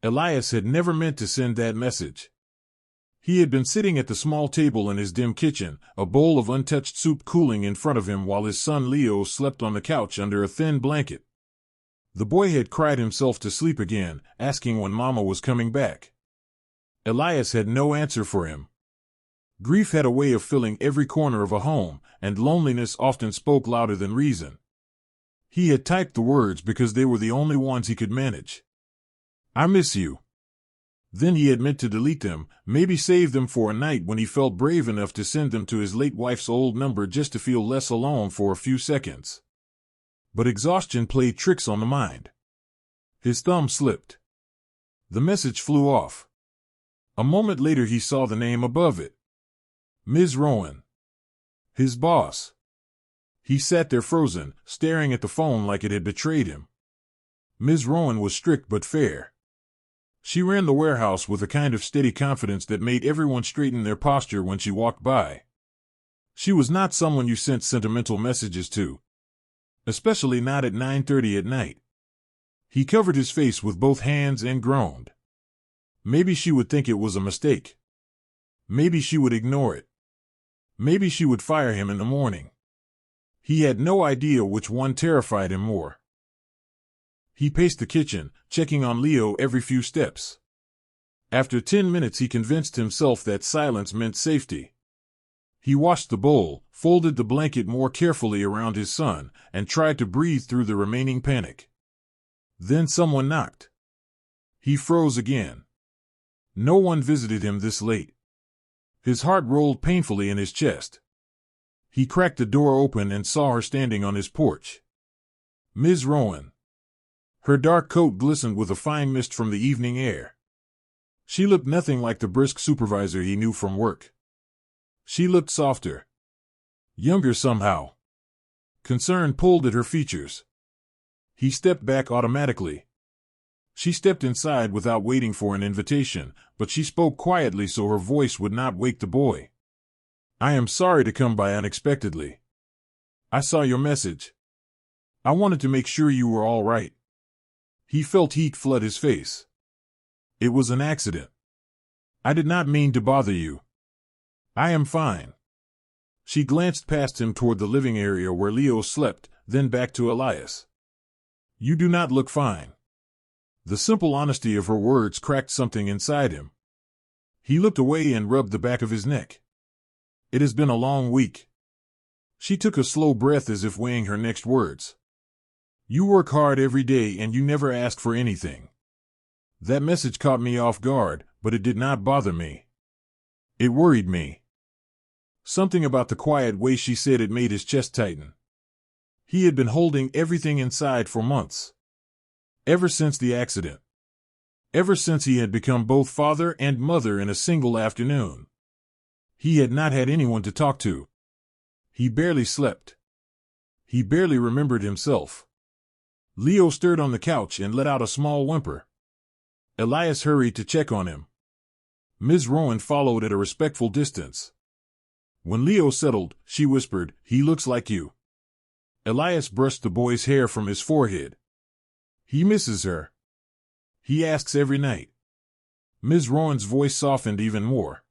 Elias had never meant to send that message. He had been sitting at the small table in his dim kitchen, a bowl of untouched soup cooling in front of him while his son Leo slept on the couch under a thin blanket. The boy had cried himself to sleep again, asking when Mama was coming back. Elias had no answer for him. Grief had a way of filling every corner of a home, and loneliness often spoke louder than reason. He had typed the words because they were the only ones he could manage. "I miss you." Then he had meant to delete them, maybe save them for a night when he felt brave enough to send them to his late wife's old number just to feel less alone for a few seconds. But exhaustion played tricks on the mind. His thumb slipped. The message flew off. A moment later he saw the name above it. Ms. Rowan. His boss. He sat there frozen, staring at the phone like it had betrayed him. Ms. Rowan was strict but fair. She ran the warehouse with a kind of steady confidence that made everyone straighten their posture when she walked by. She was not someone you sent sentimental messages to. Especially not at 9:30 at night. He covered his face with both hands and groaned. Maybe she would think it was a mistake. Maybe she would ignore it. Maybe she would fire him in the morning. He had no idea which one terrified him more. He paced the kitchen, checking on Leo every few steps. After 10 minutes he convinced himself that silence meant safety. He washed the bowl, folded the blanket more carefully around his son, and tried to breathe through the remaining panic. Then someone knocked. He froze again. No one visited him this late. His heart rolled painfully in his chest. He cracked the door open and saw her standing on his porch. Ms. Rowan. Her dark coat glistened with a fine mist from the evening air. She looked nothing like the brisk supervisor he knew from work. She looked softer. Younger somehow. Concern pulled at her features. He stepped back automatically. She stepped inside without waiting for an invitation, but she spoke quietly so her voice would not wake the boy. "I am sorry to come by unexpectedly. I saw your message. I wanted to make sure you were all right." He felt heat flood his face. "It was an accident. I did not mean to bother you. I am fine." She glanced past him toward the living area where Leo slept, then back to Elias. "You do not look fine." The simple honesty of her words cracked something inside him. He looked away and rubbed the back of his neck. "It has been a long week." She took a slow breath as if weighing her next words. "You work hard every day and you never ask for anything. That message caught me off guard, but it did not bother me. It worried me." Something about the quiet way she said it made his chest tighten. He had been holding everything inside for months. Ever since the accident. Ever since he had become both father and mother in a single afternoon. He had not had anyone to talk to. He barely slept. He barely remembered himself. Leo stirred on the couch and let out a small whimper. Elias hurried to check on him. Ms. Rowan followed at a respectful distance. When Leo settled, she whispered, "He looks like you." Elias brushed the boy's hair from his forehead. "He misses her. He asks every night." Ms. Rowan's voice softened even more.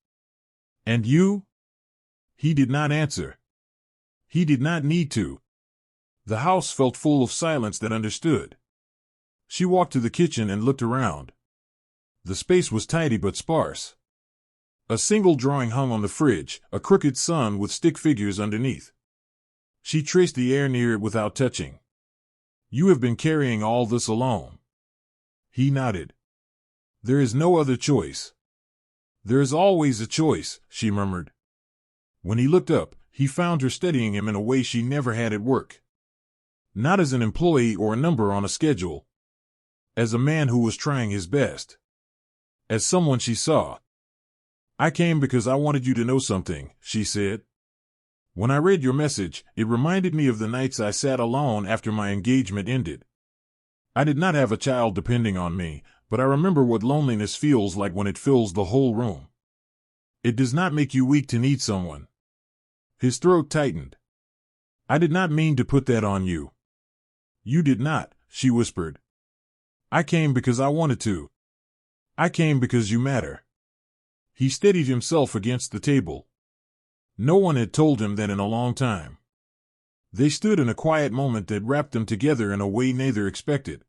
"And you?" He did not answer. He did not need to. The house felt full of silence that understood. She walked to the kitchen and looked around. The space was tidy but sparse. A single drawing hung on the fridge, a crooked sun with stick figures underneath. She traced the air near it without touching. "You have been carrying all this alone." He nodded. "There is no other choice." "There is always a choice," she murmured. When he looked up, he found her studying him in a way she never had at work. Not as an employee or a number on a schedule. As a man who was trying his best. As someone she saw. "I came because I wanted you to know something," she said. "When I read your message, it reminded me of the nights I sat alone after my engagement ended. I did not have a child depending on me, but I remember what loneliness feels like when it fills the whole room. It does not make you weak to need someone." His throat tightened. "I did not mean to put that on you." "You did not," she whispered. "I came because I wanted to." I came because you matter. He steadied himself against the table. No one had told him that in a long time. They stood in a quiet moment that wrapped them together in a way neither expected.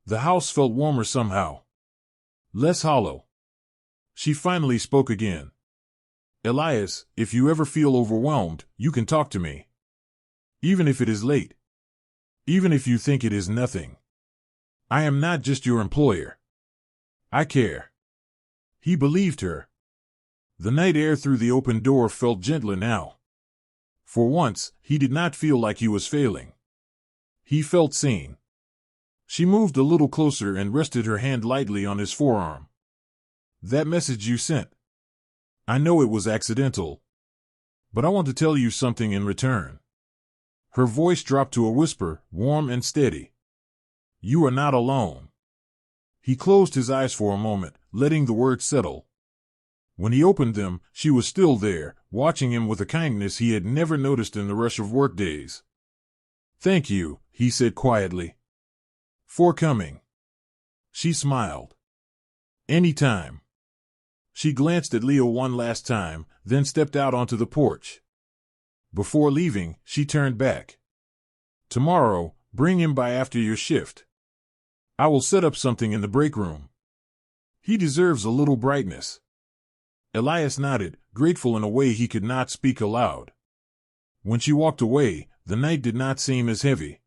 The house felt warmer somehow. Less hollow. She finally spoke again. Elias, if you ever feel overwhelmed, you can talk to me. Even if it is late. Even if you think it is nothing. I am not just your employer. I care. He believed her. The night air through the open door felt gentler now. For once, he did not feel like he was failing. He felt seen. She moved a little closer and rested her hand lightly on his forearm. That message you sent. I know it was accidental. But I want to tell you something in return. Her voice dropped to a whisper, warm and steady. You are not alone. He closed his eyes for a moment, letting the words settle. When he opened them, she was still there, watching him with a kindness he had never noticed in the rush of work days. Thank you, he said quietly. For coming. She smiled. Anytime. She glanced at Leo one last time, then stepped out onto the porch. Before leaving, she turned back. Tomorrow, bring him by after your shift. I will set up something in the break room. He deserves a little brightness. Elias nodded, grateful in a way he could not speak aloud. When she walked away, the night did not seem as heavy.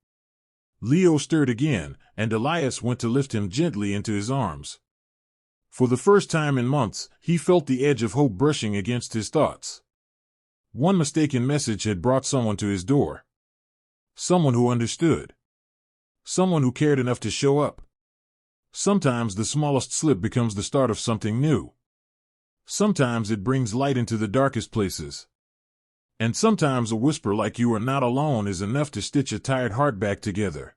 Leo stirred again, and Elias went to lift him gently into his arms. For the first time in months, he felt the edge of hope brushing against his thoughts. One mistaken message had brought someone to his door. Someone who understood. Someone who cared enough to show up. Sometimes the smallest slip becomes the start of something new. Sometimes it brings light into the darkest places. And sometimes a whisper like you are not alone is enough to stitch a tired heart back together.